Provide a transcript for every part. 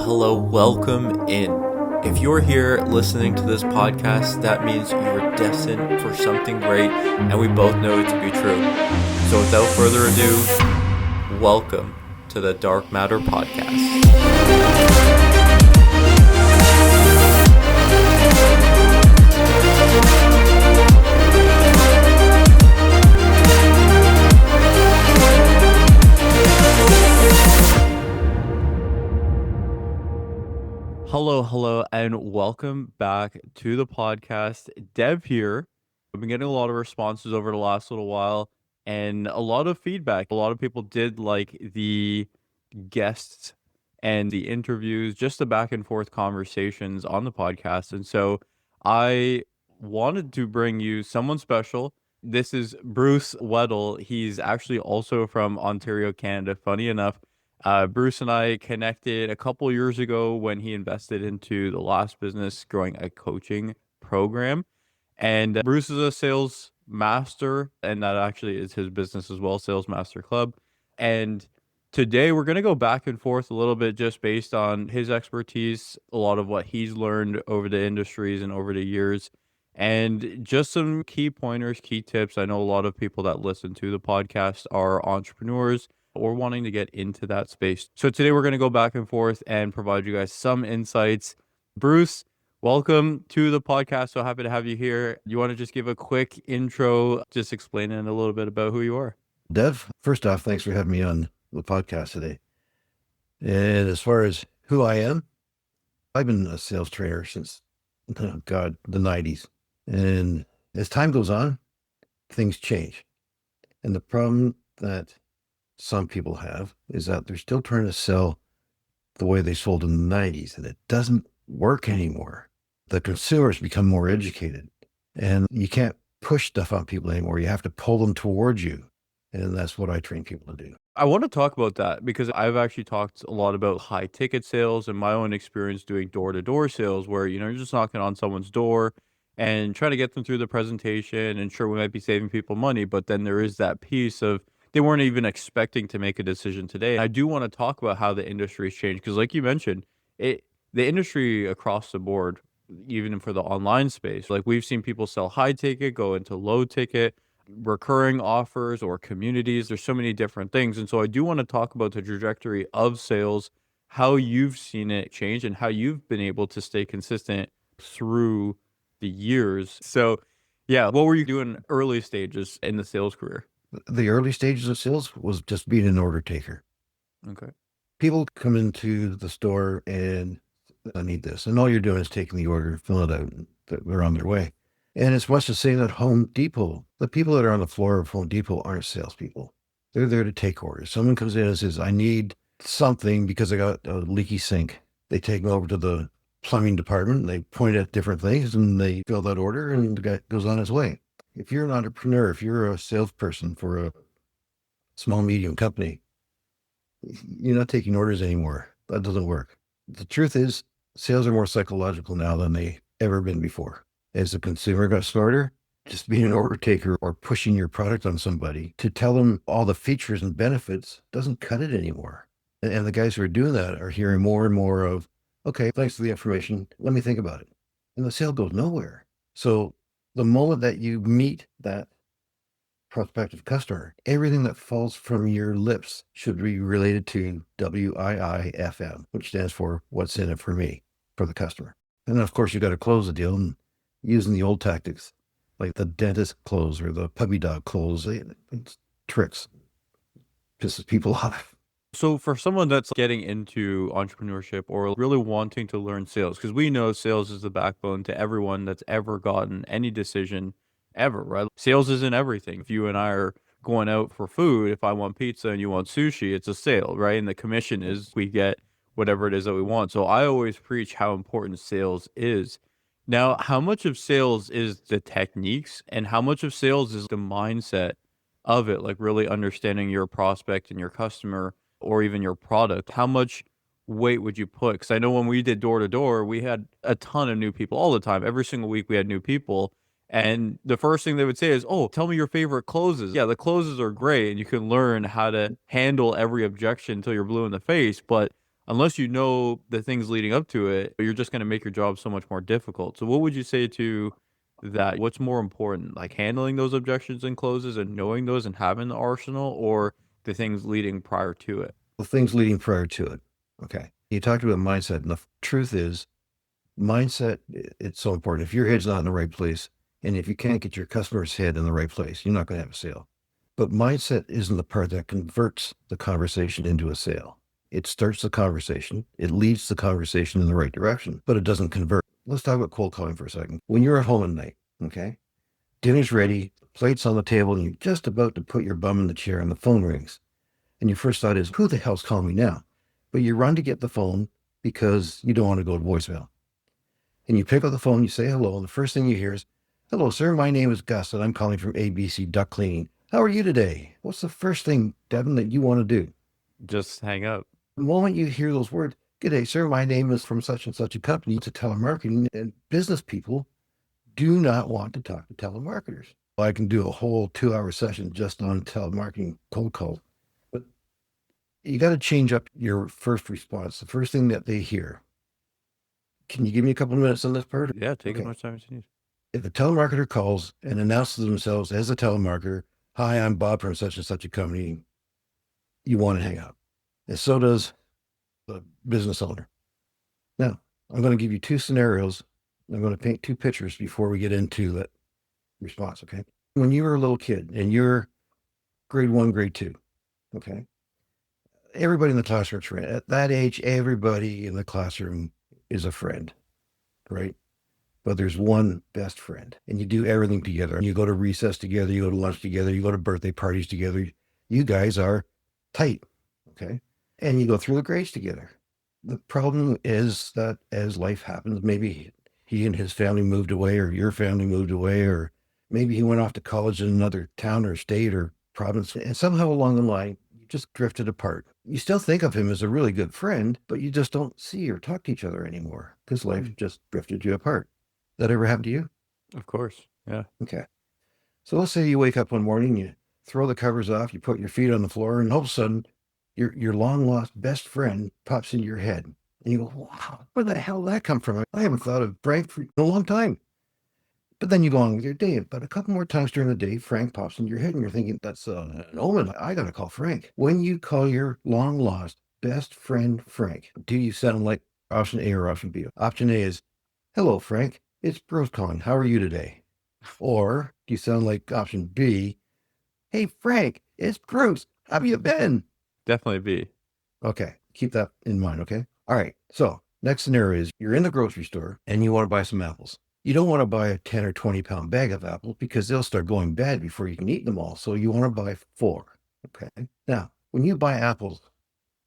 Hello, welcome in. If you're here listening to this podcast, that means you're destined for something great, and we both know it to be true. So without further ado, welcome to the Dark Matter Podcast. Hello, and welcome back to the podcast. Dev here. I've been getting a lot of responses over the last little while and a lot of feedback. A lot of people did like the guests and the interviews, just the back and forth conversations on the podcast. And so I wanted to bring you someone special. This is Bruce Weddel. He's actually also from Ontario, Canada. Funny enough, Bruce and I connected a couple years ago when he invested into the last business, growing a coaching program. And Bruce is a sales master, and that actually is his business as well, Sales Master Club. And today we're going to go back and forth a little bit just based on his expertise, a lot of what he's learned over the industries and over the years, and just some key pointers, key tips. I know a lot of people that listen to the podcast are entrepreneurs or wanting to get into that space. So today we're going to go back and forth and provide you guys some insights. Bruce, welcome to the podcast. So happy to have you here. You want to just give a quick intro, just explaining a little bit about who you are? Dev, first off, thanks for having me on the podcast today. And as far as who I am, I've been a sales trainer since, the 90s. And as time goes on, things change. And the problem that some people have is that they're still trying to sell the way they sold in the 90s, and it doesn't work anymore. The consumers become more educated, and you can't push stuff on people anymore. You have to pull them towards you. And that's what I train people to do. I want to talk about that because I've actually talked a lot about high ticket sales and my own experience doing door-to-door sales where, you're just knocking on someone's door and trying to get them through the presentation. And sure, we might be saving people money, but then there is that piece of they weren't even expecting to make a decision today. I do want to talk about how the industry has changed because like you mentioned, the industry across the board, even for the online space, like we've seen people sell high ticket, go into low ticket, recurring offers or communities. There's so many different things. And so I do want to talk about the trajectory of sales, how you've seen it change and how you've been able to stay consistent through the years. So yeah, what were you doing early stages in the sales career? The early stages of sales was just being an order taker. Okay. People come into the store and I need this. And all you're doing is taking the order, filling it out, and they're on their way. And it's much the same at Home Depot. The people that are on the floor of Home Depot aren't salespeople. They're there to take orders. Someone comes in and says, I need something because I got a leaky sink. They take them over to the plumbing department. They point at different things and they fill that order and the guy goes on his way. If you're an entrepreneur, if you're a salesperson for a small, medium company, you're not taking orders anymore. That doesn't work. The truth is, sales are more psychological now than they ever been before. As the consumer got smarter, just being an order taker or pushing your product on somebody to tell them all the features and benefits doesn't cut it anymore. And the guys who are doing that are hearing more and more of, okay, thanks for the information. Let me think about it. And the sale goes nowhere. So the moment that you meet that prospective customer, everything that falls from your lips should be related to WIIFM, which stands for what's in it for me, for the customer. And of course, you got to close the deal and using the old tactics, like the dentist close or the puppy dog close. It's tricks. Pisses people off. So for someone that's getting into entrepreneurship or really wanting to learn sales, because we know sales is the backbone to everyone that's ever gotten any decision ever, right? Sales isn't everything. If you and I are going out for food, if I want pizza and you want sushi, it's a sale, right? And the commission is we get whatever it is that we want. So I always preach how important sales is. Now, how much of sales is the techniques and how much of sales is the mindset of it? Like really understanding your prospect and your customer or even your product. How much weight would you put? Because I know when we did door to door, we had a ton of new people all the time. Every single week we had new people. And the first thing they would say is, "Oh, tell me your favorite closes." Yeah, the closes are great and you can learn how to handle every objection until you're blue in the face, but unless you know the things leading up to it, you're just going to make your job so much more difficult. So what would you say to that? What's more important, like handling those objections and closes and knowing those and having the arsenal, or the things leading prior to it? The things leading prior to it. Okay. You talked about mindset, and the truth is, mindset, it's so important. If your head's not in the right place, and if you can't get your customer's head in the right place, you're not going to have a sale. But mindset isn't the part that converts the conversation into a sale. It starts the conversation, it leads the conversation in the right direction, but it doesn't convert. Let's talk about cold calling for a second. When you're at home at night, okay, dinner's ready, plates on the table, and you're just about to put your bum in the chair, and the phone rings. And your first thought is, who the hell's calling me now? But you run to get the phone because you don't want to go to voicemail. And you pick up the phone, you say hello, and the first thing you hear is, hello, sir, my name is Gus, and I'm calling from ABC Duck Cleaning. How are you today? What's the first thing, Devin, that you want to do? Just hang up. The moment you hear those words, good day, sir, my name is from such and such a company, it's a telemarketing, and business people do not want to talk to telemarketers. I can do a whole 2-hour session just on telemarketing cold calls. But you got to change up your first response, the first thing that they hear. Can you give me a couple of minutes on this part? Yeah, take as Okay. much time as you need. If a telemarketer calls and announces themselves as a telemarketer, hi, I'm Bob from such and such a company, you want to hang up. And so does the business owner. Now, I'm going to give you two scenarios. I'm going to paint two pictures before we get into that response, okay? When you were a little kid and you're grade 1, grade 2, okay? Everybody in the classroom's friend. At that age, everybody in the classroom is a friend, right? But there's one best friend, and you do everything together. You go to recess together, you go to lunch together, you go to birthday parties together. You guys are tight, okay? And you go through the grades together. The problem is that as life happens, maybe he and his family moved away, or your family moved away, or maybe he went off to college in another town or state or province, and somehow along the line, you just drifted apart. You still think of him as a really good friend, but you just don't see or talk to each other anymore because life just drifted you apart. That ever happened to you? Of course. Yeah. Okay. So let's say you wake up one morning, you throw the covers off, you put your feet on the floor, and all of a sudden, your long lost best friend pops into your head. And you go, wow, where the hell did that come from? I haven't thought of Frank for a long time. But then you go on with your day. But a couple more times during the day, Frank pops into your head, and you're thinking, that's an omen. I got to call Frank. When you call your long lost best friend Frank, do you sound like option A or option B? Option A is, hello, Frank. It's Bruce calling. How are you today? Or do you sound like option B? Hey, Frank, it's Bruce. How have you been? Definitely B. Okay. Keep that in mind. Okay. All right. So next scenario is you're in the grocery store and you want to buy some apples. You don't want to buy a 10 or 20 pound bag of apples because they'll start going bad before you can eat them all. So you want to buy 4. Okay. Now, when you buy apples,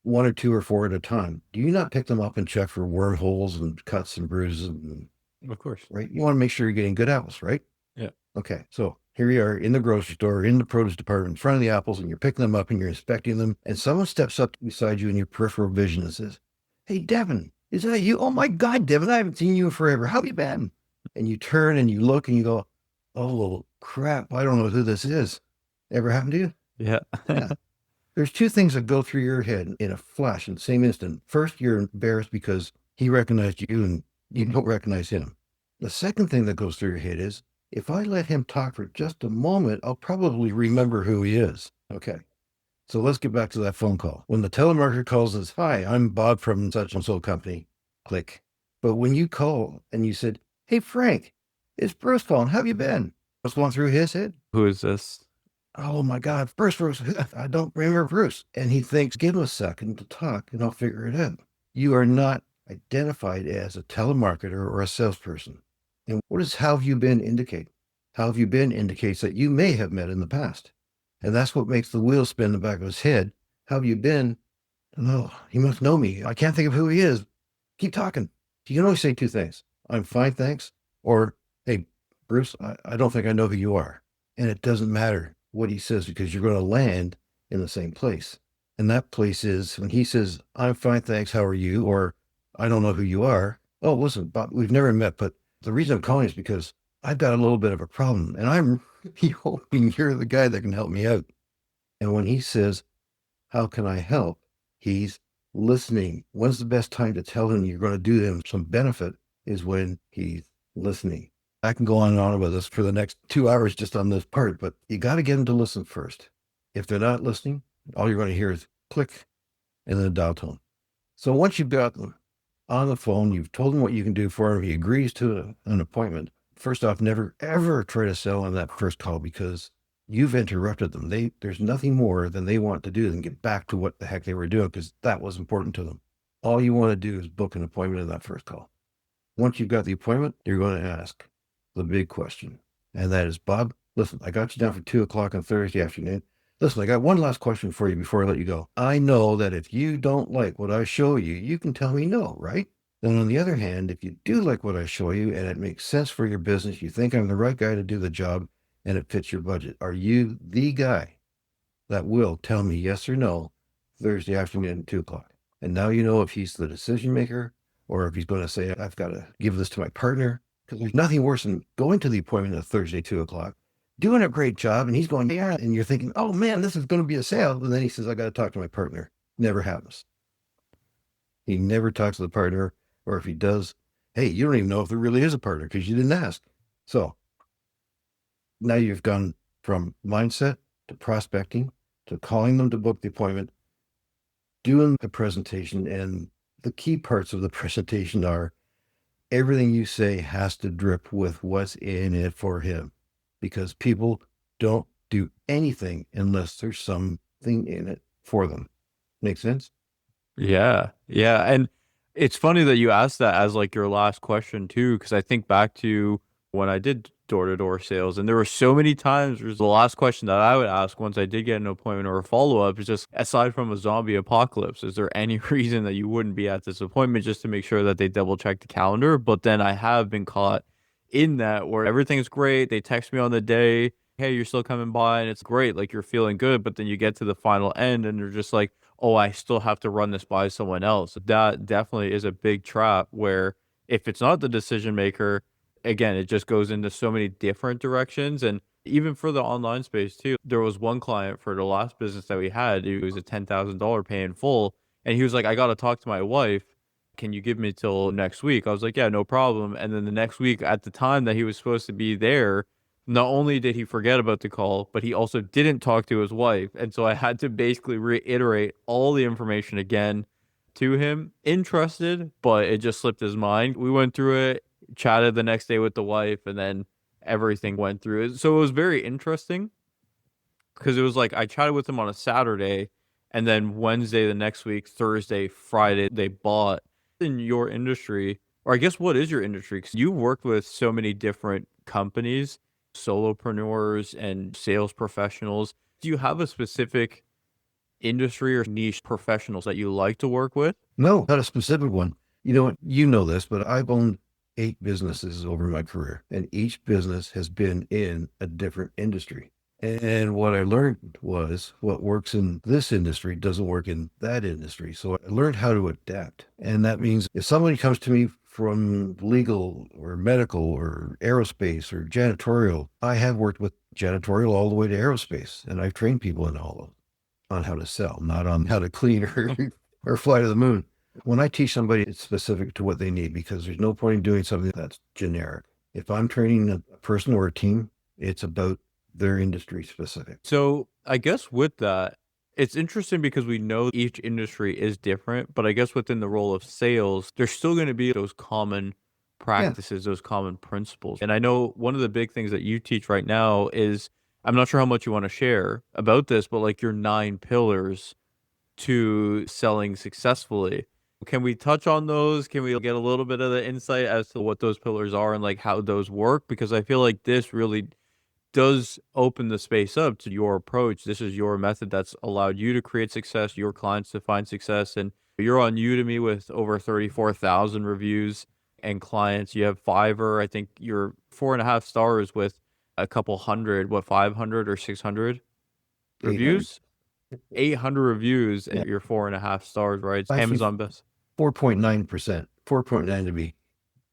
1 or 2 or 4 at a time, do you not pick them up and check for wormholes and cuts and bruises and Of course. right? You want to make sure you're getting good apples, right? Yeah. Okay. So here you are in the grocery store, in the produce department, in front of the apples, and you're picking them up and you're inspecting them. And someone steps up beside you in your peripheral vision and says, hey, Devin, is that you? Oh my God, Devin, I haven't seen you in forever. How have you been? And you turn and you look and you go, oh, crap. I don't know who this is. Ever happened to you? Yeah. Yeah. There's 2 things that go through your head in a flash in the same instant. First, you're embarrassed because he recognized you and you don't recognize him. The second thing that goes through your head is, if I let him talk for just a moment, I'll probably remember who he is. Okay. So let's get back to that phone call. When the telemarketer calls us, hi, I'm Bob from such and so company, click. But when you call and you said, hey, Frank, it's Bruce calling. How have you been? What's going through his head? Who is this? Oh my God, Bruce, I don't remember Bruce. And he thinks, give him a second to talk and I'll figure it out. You are not identified as a telemarketer or a salesperson. And what does how have you been indicate? How have you been indicates that you may have met in the past. And that's what makes the wheel spin in the back of his head. How have you been? No, he must know me. I can't think of who he is. Keep talking. You can only say 2 things. I'm fine, thanks. Or, hey, Bruce, I don't think I know who you are. And it doesn't matter what he says because you're going to land in the same place. And that place is when he says, I'm fine, thanks. How are you? Or I don't know who you are. Oh, listen, Bob, we've never met, but the reason I'm calling is because I've got a little bit of a problem and I'm really hoping you're the guy that can help me out. And when he says, how can I help? He's listening. When's the best time to tell him you're going to do him some benefit is when he's listening. I can go on and on about this for the next 2 hours just on this part, but you got to get them to listen first. If they're not listening, all you're going to hear is click and then a dial tone. So once you've got them on the phone, you've told him what you can do for him, he agrees to an appointment. First off, never ever try to sell on that first call because you've interrupted them. There's nothing more than they want to do than get back to what the heck they were doing because that was important to them. All you want to do is book an appointment in that first call. Once you've got the appointment, you're going to ask the big question. And that is, Bob, listen, I got you down for 2 o'clock on Thursday afternoon. Listen, I got one last question for you before I let you go. I know that if you don't like what I show you, you can tell me no, right? Then on the other hand, if you do like what I show you and it makes sense for your business, you think I'm the right guy to do the job and it fits your budget, are you the guy that will tell me yes or no Thursday afternoon at 2 o'clock? And now you know if he's the decision maker or if he's going to say, I've got to give this to my partner. Because there's nothing worse than going to the appointment at Thursday, 2 o'clock, doing a great job. And he's going, yeah. And you're thinking, oh man, this is going to be a sale. And then he says, I got to talk to my partner. Never happens. He never talks to the partner. Or if he does, hey, you don't even know if there really is a partner because you didn't ask. So now you've gone from mindset to prospecting to calling them to book the appointment, doing the presentation. And the key parts of the presentation are everything you say has to drip with what's in it for him because people don't do anything unless there's something in it for them. Make sense? Yeah. Yeah. And it's funny that you asked that as like your last question too, because I think back to when I did door-to-door sales, and there were so many times where the last question that I would ask once I did get an appointment or a follow-up is just, aside from a zombie apocalypse, is there any reason that you wouldn't be at this appointment, just to make sure that they double check the calendar? But then I have been caught in that where everything's great. They text me on the day, hey, you're still coming by, and it's great. Like you're feeling good. But then you get to the final end and they're just like, oh, I still have to run this by someone else. That definitely is a big trap where if it's not the decision maker, again, it just goes into so many different directions. And even for the online space too, there was one client for the last business that we had. It was a $10,000 pay in full. And he was like, I got to talk to my wife. Can you give me till next week? I was like, yeah, no problem. And then the next week, at the time that he was supposed to be there, not only did he forget about the call, but he also didn't talk to his wife. And so I had to basically reiterate all the information again to him. Interested, but it just slipped his mind. We went through it, chatted the next day with the wife, and then everything went through it. So it was very interesting because it was like I chatted with him on a Saturday, and then Wednesday the next week, Thursday, Friday, they bought. In your industry, or I guess what is your industry? Because you worked with so many different companies, solopreneurs, and sales professionals. Do you have a specific industry or niche professionals that you like to work with? No, not a specific one. You know what? You know this, but I've owned 8 businesses over my career, and each business has been in a different industry. And what I learned was what works in this industry doesn't work in that industry. So I learned how to adapt. And that means if somebody comes to me from legal or medical or aerospace or janitorial, I have worked with janitorial all the way to aerospace. And I've trained people in all of them on how to sell, not on how to clean or fly to the moon. When I teach somebody, it's specific to what they need because there's no point in doing something that's generic. If I'm training a person or a team, it's about their industry specific. So I guess with that, it's interesting because we know each industry is different, but I guess within the role of sales, there's still going to be those common Yeah. practices, those common principles. And I know one of the big things that you teach right now is, I'm not sure how much you want to share about this, but like your 9 pillars to selling successfully. Can we touch on those? Can we get a little bit of the insight as to what those pillars are and like how those work? Because I feel like this really does open the space up to your approach. This is your method that's allowed you to create success, your clients to find success. And you're on Udemy with over 34,000 reviews and clients. You have Fiverr. I think you're 4.5 stars with a couple hundred, what, 500 or 600 800. reviews? 800 reviews Yeah. and you're 4.5 stars, right? It's Actually, Amazon best. 4.9%, 4.9 to be.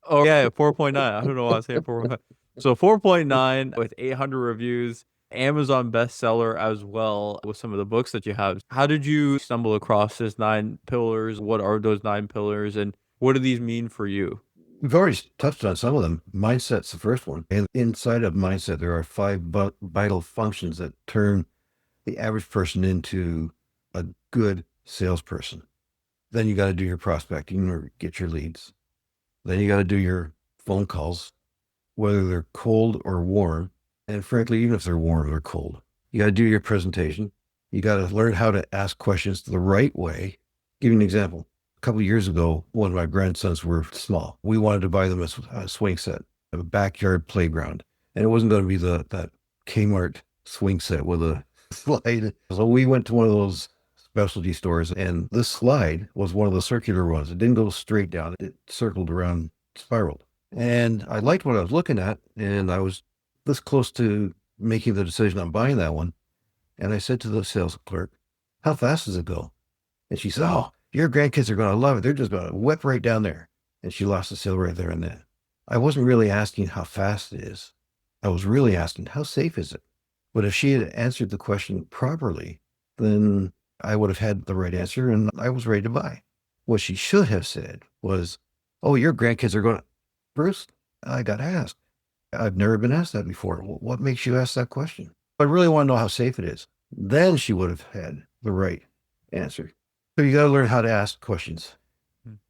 Oh, yeah, 4.9. I don't know why I was saying 4. So 4.9 with 800 reviews, Amazon bestseller as well with some of the books that you have. How did you stumble across this 9 pillars? What are those 9 pillars and what do these mean for you? We've already touched on some of them. Mindset's the first one. And inside of mindset, there are five vital functions that turn the average person into a good salesperson. Then you got to do your prospecting or get your leads. Then you got to do your phone calls, whether they're cold or warm. And frankly, even if they're warm or cold, you got to do your presentation. You got to learn how to ask questions the right way. Give you an example. A couple of years ago, when my grandsons were small, we wanted to buy them a swing set, a backyard playground. And it wasn't going to be that Kmart swing set with a slide. So we went to one of those specialty stores, and this slide was one of the circular ones. It didn't go straight down. It circled around, spiraled. And I liked what I was looking at, and I was this close to making the decision on buying that one. And I said to the sales clerk, how fast does it go? And she said, oh, your grandkids are going to love it. They're just going to whip right down there. And she lost the sale right there and then. I wasn't really asking how fast it is. I was really asking, how safe is it? But if she had answered the question properly, then I would have had the right answer and I was ready to buy. What she should have said was, oh, your grandkids are going to, Bruce, I got asked. I've never been asked that before. What makes you ask that question? I really want to know how safe it is. Then she would have had the right answer. So you got to learn how to ask questions.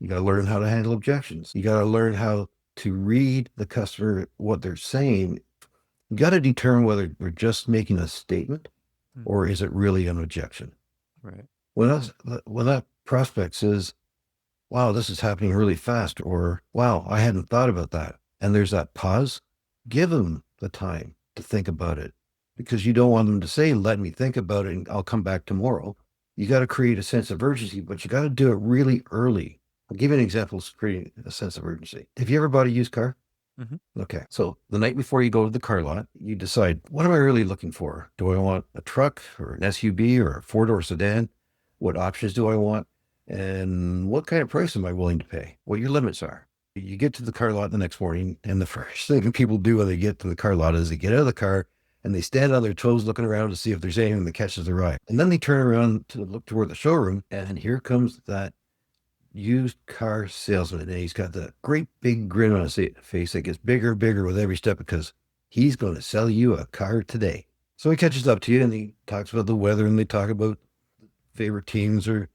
You got to learn how to handle objections. You got to learn how to read the customer, what they're saying. You got to determine whether they're just making a statement or is it really an objection. Right. When that prospect says, wow, this is happening really fast, or wow, I hadn't thought about that, and there's that pause, give them the time to think about it, because you don't want them to say, let me think about it and I'll come back tomorrow. You got to create a sense of urgency, but you got to do it really early. I'll give you an example of creating a sense of urgency. Have you ever bought a used car? Mm-hmm. Okay. So the night before you go to the car lot, you decide, what am I really looking for? Do I want a truck or an SUV or a four-door sedan? What options do I want? And what kind of price am I willing to pay? What your limits are. You get to the car lot the next morning, and the first thing people do when they get to the car lot is they get out of the car and they stand on their toes looking around to see if there's anything that catches their eye. And then they turn around to look toward the showroom, and here comes that used car salesman, and he's got the great big grin on his face that gets bigger and bigger with every step because he's going to sell you a car today. So he catches up to you and he talks about the weather and they talk about favorite teams, or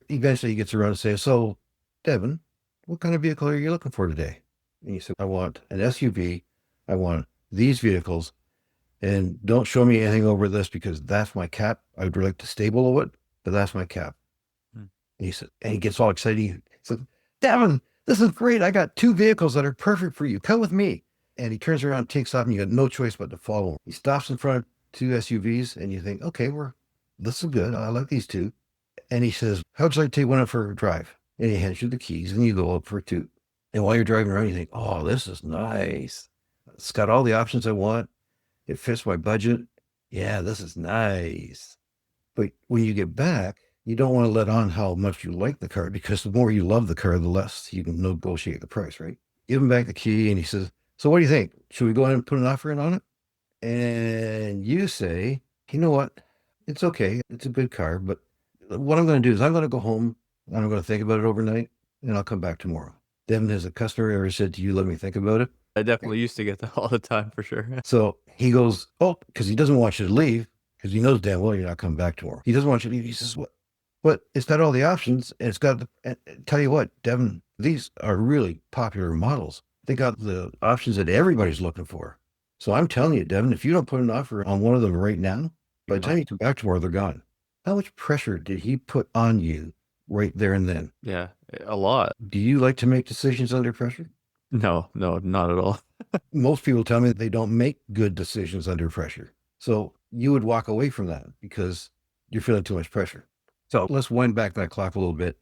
eventually he gets around to say, so Devin, what kind of vehicle are you looking for today? And you say, I want an SUV. I want these vehicles, and don't show me anything over this because that's my cap. I would like to stay below it, but that's my cap. And he said, and he gets all excited. He said, Devin, this is great. I got 2 vehicles that are perfect for you. Come with me. And he turns around, takes off, and you got no choice but to follow him. He stops in front of 2 SUVs, and you think, okay, this is good. I like these 2. And he says, how'd you like to take one up for a drive? And he hands you the keys, and you go up for 2. And while you're driving around, you think, oh, this is nice. It's got all the options I want. It fits my budget. Yeah, this is nice. But when you get back, you don't want to let on how much you like the car, because the more you love the car, the less you can negotiate the price, right? Give him back the key and he says, so what do you think? Should we go ahead and put an offer in on it? And you say, you know what? It's okay. It's a good car, but what I'm going to do is I'm going to go home and I'm going to think about it overnight and I'll come back tomorrow. Devin, has a customer ever said to you, let me think about it? I definitely used to get that all the time for sure. So he goes, oh, because he doesn't want you to leave, because he knows damn well you're not coming back tomorrow. He doesn't want you to leave. He says, what? But it's got all the options, and it's got and tell you what, Devin, these are really popular models. They got the options that everybody's looking for. So I'm telling you, Devin, if you don't put an offer on one of them right now, by the time you come back tomorrow, they're gone. How much pressure did he put on you right there and then? Yeah, a lot. Do you like to make decisions under pressure? No, not at all. Most people tell me they don't make good decisions under pressure. So you would walk away from that because you're feeling too much pressure. So let's wind back that clock a little bit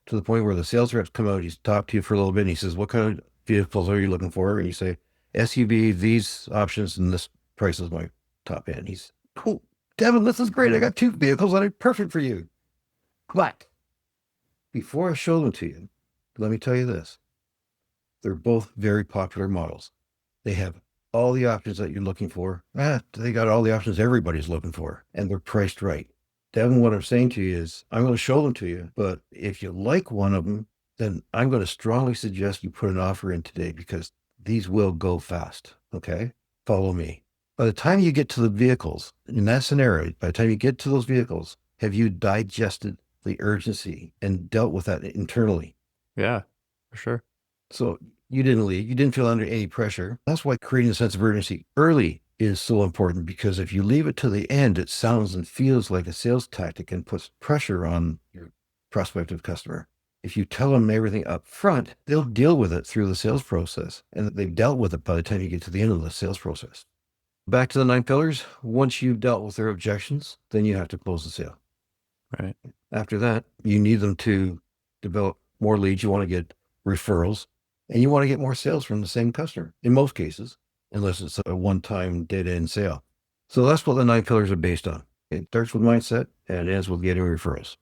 to the point where the sales reps come out, he's talked to you for a little bit, and he says, what kind of vehicles are you looking for? And you say, SUV, these options, and this price is my top end. He's, cool. Devin, this is great. I got 2 vehicles that are perfect for you. But before I show them to you, let me tell you this. They're both very popular models. They have all the options that you're looking for. They got all the options everybody's looking for, and they're priced right. Devin, what I'm saying to you is I'm going to show them to you, but if you like one of them, then I'm going to strongly suggest you put an offer in today because these will go fast. Okay. Follow me. By the time you get to the vehicles in that scenario, by the time you get to those vehicles, have you digested the urgency and dealt with that internally? Yeah, for sure. So you didn't leave. You didn't feel under any pressure. That's why creating a sense of urgency early is so important, because if you leave it to the end, it sounds and feels like a sales tactic and puts pressure on your prospective customer. If you tell them everything up front, they'll deal with it through the sales process, and they've dealt with it by the time you get to the end of the sales process. Back to the 9 pillars. Once you've dealt with their objections, then you have to close the sale. Right. After that, you need them to develop more leads. You want to get referrals, and you want to get more sales from the same customer in most cases, unless it's a one-time dead end sale. So that's what the 9 pillars are based on. It starts with mindset and ends with getting referrals.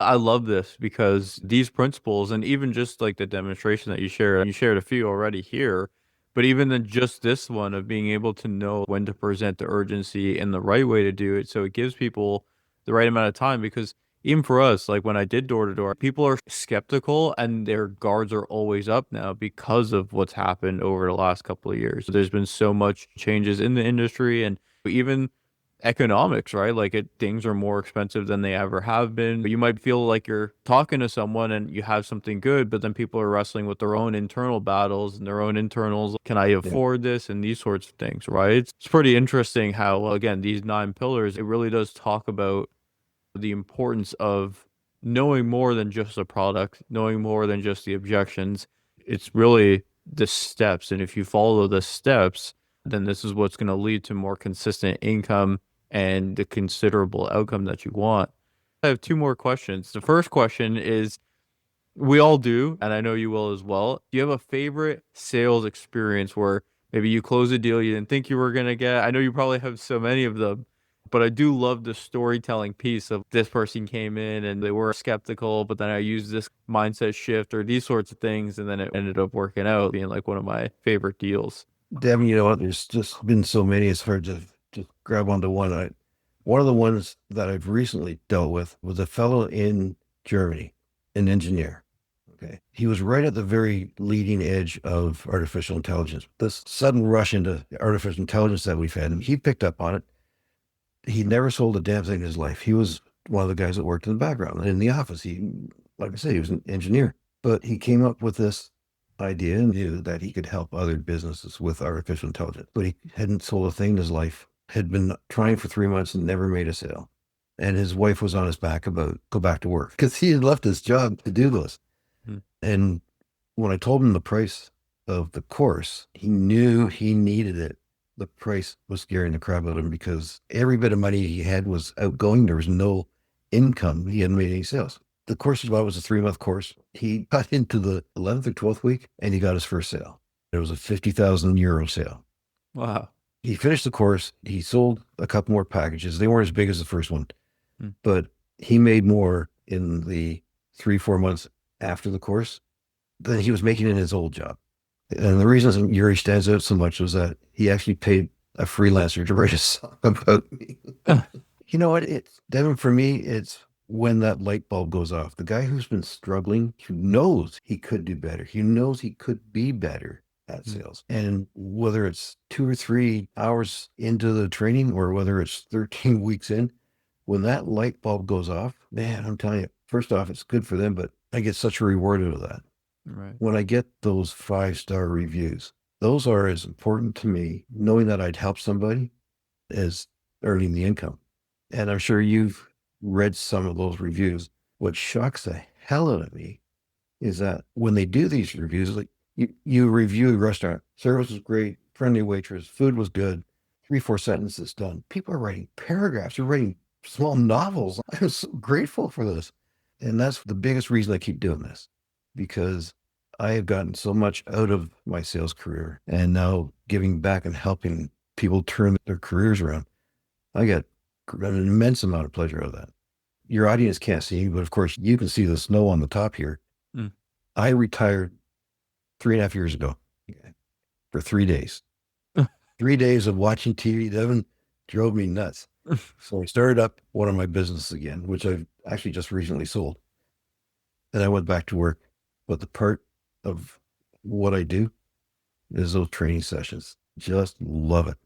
I love this because these principles, and even just like the demonstration that you shared a few already here, but even then just this one of being able to know when to present the urgency and the right way to do it. So it gives people the right amount of time because even for us, like when I did door to door, people are skeptical and their guards are always up now because of what's happened over the last couple of years. There's been so much changes in the industry and even economics, right? Like things are more expensive than they ever have been. You might feel like you're talking to someone and you have something good, but then people are wrestling with their own internal battles and their own internals. Can I Yeah. afford this? And these sorts of things, right? It's pretty interesting how, well, again, these 9 pillars, it really does talk about the importance of knowing more than just a product, knowing more than just the objections. It's really the steps. And if you follow the steps, then this is what's going to lead to more consistent income and the considerable outcome that you want. I have two more questions. The first question is, we all do, and I know you will as well. Do you have a favorite sales experience where maybe you close a deal you didn't think you were gonna get? I know you probably have so many of them, but I do love the storytelling piece of this person came in and they were skeptical, but then I used this mindset shift or these sorts of things, and then it ended up working out being like one of my favorite deals. Devin, you know what? There's just been so many. It's hard to just grab onto one. One of the ones that I've recently dealt with was a fellow in Germany, an engineer. Okay. He was right at the very leading edge of artificial intelligence. This sudden rush into artificial intelligence that we've had, and he picked up on it. He never sold a damn thing in his life. He was one of the guys that worked in the background in the office. Like I said, he was an engineer, but he came up with this idea and knew that he could help other businesses with artificial intelligence, but he hadn't sold a thing in his life, had been trying for 3 months and never made a sale. And his wife was on his back about go back to work because he had left his job to do this. Hmm. And when I told him the price of the course, he knew he needed it. The price was scaring the crap out of him because every bit of money he had was outgoing. There was no income. He hadn't made any sales. The course was a 3-month course. He got into the 11th or 12th week and he got his first sale. It was a 50,000 euro sale. Wow. He finished the course. He sold a couple more packages. They weren't as big as the first one, Hmm. but he made more in the 3-4 months after the course than he was making in his old job. And the reason Yuri stands out so much was that he actually paid a freelancer to write a song about me. You know what? It's Devin, for me, it's when that light bulb goes off. The guy who's been struggling, who knows he could do better, he knows he could be better at Hmm. sales. And whether it's 2 or 3 hours into the training or whether it's 13 weeks in, when that light bulb goes off, man, I'm telling you, first off, it's good for them, but I get such a reward out of that. Right. When I get those 5-star reviews, those are as important to me, knowing that I'd help somebody, as earning the income. And I'm sure you've read some of those reviews. What shocks the hell out of me is that when they do these reviews, like you review a restaurant, service was great, friendly waitress, food was good, 3-4 sentences done. People are writing paragraphs, they're writing small novels. I'm so grateful for this. And that's the biggest reason I keep doing this, because I have gotten so much out of my sales career and now giving back and helping people turn their careers around. I get an immense amount of pleasure out of that. Your audience can't see, but of course you can see the snow on the top here. Hmm. I retired 3.5 years ago for 3 days. 3 days of watching TV, Devin, drove me nuts. So I started up one of my businesses again, which I've actually just recently sold. And I went back to work. But the part of what I do is those training sessions. Just love it.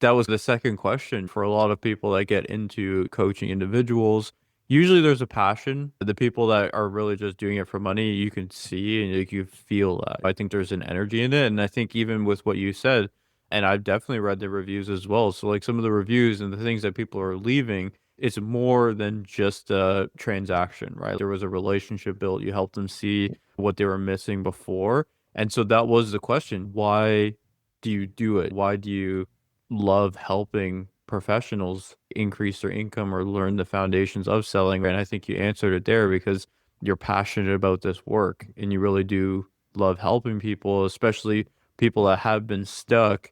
That was the second question for a lot of people that get into coaching individuals. Usually there's a passion. The people that are really just doing it for money, you can see and you feel that. I think there's an energy in it. And I think even with what you said, and I've definitely read the reviews as well. So like some of the reviews and the things that people are leaving, it's more than just a transaction, right? There was a relationship built. You helped them see what they were missing before. And so that was the question. Why do you do it? Why do you love helping professionals increase their income or learn the foundations of selling? And I think you answered it there because you're passionate about this work and you really do love helping people, especially people that have been stuck.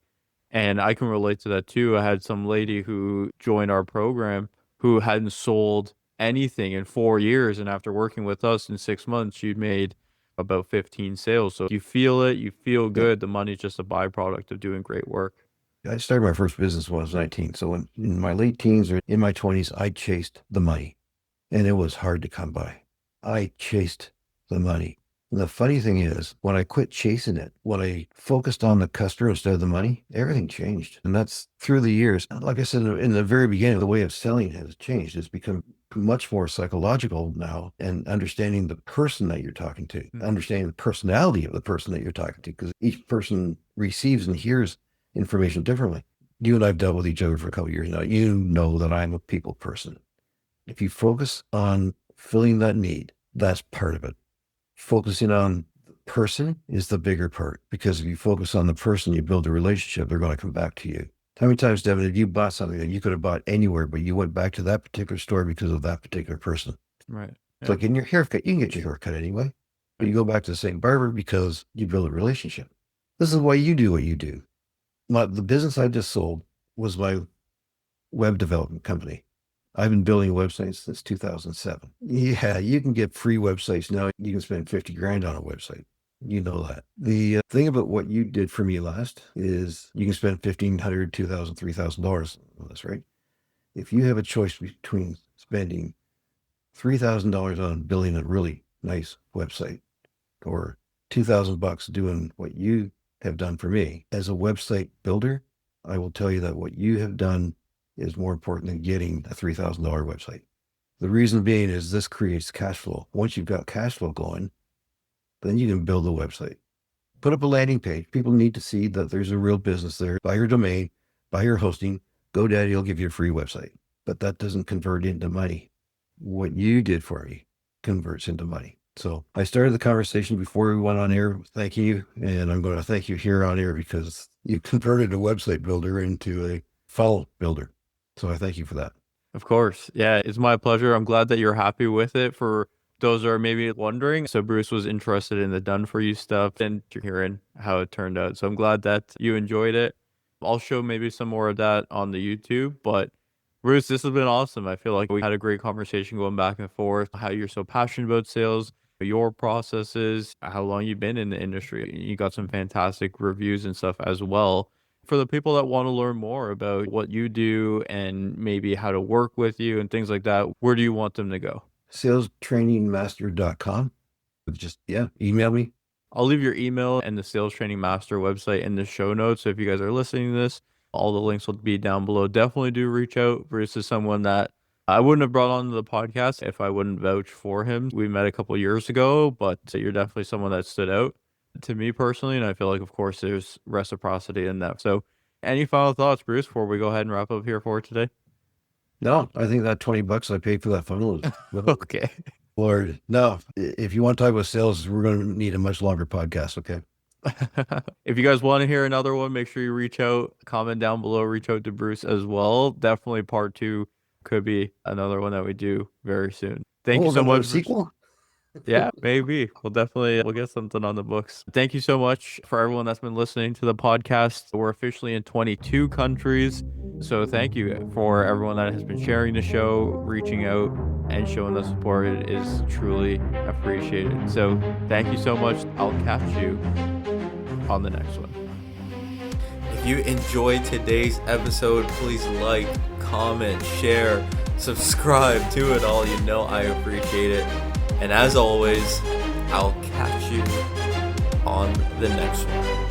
And I can relate to that too. I had some lady who joined our program who hadn't sold anything in 4 years. And after working with us in 6 months, she'd made about 15 sales. So you feel it, you feel Yeah. good. The money's just a byproduct of doing great work. I started my first business when I was 19. So in my late teens or in my 20s, I chased the money and it was hard to come by. I chased the money. And the funny thing is, when I quit chasing it, when I focused on the customer instead of the money, everything changed. And that's through the years. Like I said, in the very beginning, the way of selling has changed. It's become much more psychological now and understanding the person that you're talking to, understanding the personality of the person that you're talking to, because each person receives and hears information differently. You and I have dealt with each other for a couple of years now. You know that I'm a people person. If you focus on filling that need, that's part of it. Focusing on the person is the bigger part, because if you focus on the person, you build a relationship, they're going to come back to you. How many times, Devin, have you bought something that you could have bought anywhere, but you went back to that particular store because of that particular person? Right. It's like in your haircut, you can get your haircut anyway, but you go back to the same barber because you build a relationship. This is why you do what you do. The business I just sold was my web development company. I've been building websites since 2007. Yeah, you can get free websites now. You can spend 50 grand on a website. You know that. The thing about what you did for me last is you can spend $1,500, $2,000, $3,000 on this, right? If you have a choice between spending $3,000 on building a really nice website or $2,000 doing what you have done for me as a website builder, I will tell you that what you have done is more important than getting a $3,000 website. The reason being is this creates cash flow. Once you've got cash flow going, then you can build a website. Put up a landing page. People need to see that there's a real business there. Buy your domain, buy your hosting. GoDaddy will give you a free website, but that doesn't convert into money. What you did for me converts into money. So I started the conversation before we went on air thanking you, and I'm going to thank you here on air because you converted a website builder into a funnel builder. So I thank you for that. Of course. Yeah, it's my pleasure. I'm glad that you're happy with it. For those who are maybe wondering, so Bruce was interested in the done for you stuff and you're hearing how it turned out. So I'm glad that you enjoyed it. I'll show maybe some more of that on the YouTube, but Bruce, this has been awesome. I feel like we had a great conversation going back and forth, how you're so passionate about sales, your processes, how long you've been in the industry. You got some fantastic reviews and stuff as well. For the people that want to learn more about what you do and maybe how to work with you and things like that, where do you want them to go? Salestrainingmaster.com. Just, email me. I'll leave your email and the Sales Training Master website in the show notes. So if you guys are listening to this, all the links will be down below. Definitely do reach out. Bruce is someone that I wouldn't have brought on the podcast if I wouldn't vouch for him. We met a couple years ago, but you're definitely someone that stood out to me personally. And I feel like, of course, there's reciprocity in that. So any final thoughts, Bruce, before we go ahead and wrap up here for today? No, I think that $20 I paid for that funnel is Okay. Lord. No, if you want to talk about sales, we're going to need a much longer podcast. Okay. If you guys want to hear another one, make sure you reach out, comment down below, reach out to Bruce as well. Definitely part 2 could be another one that we do very soon. Thank you so much. Sequel? Yeah, maybe. We'll get something on the books. Thank you so much for everyone that's been listening to the podcast. We're officially in 22 countries. So thank you for everyone that has been sharing the show, reaching out, and showing the support. It is truly appreciated. So thank you so much. I'll catch you on the next one. If you enjoyed today's episode, please like, comment, share, subscribe, do it all. You know I appreciate it. And as always, I'll catch you on the next one.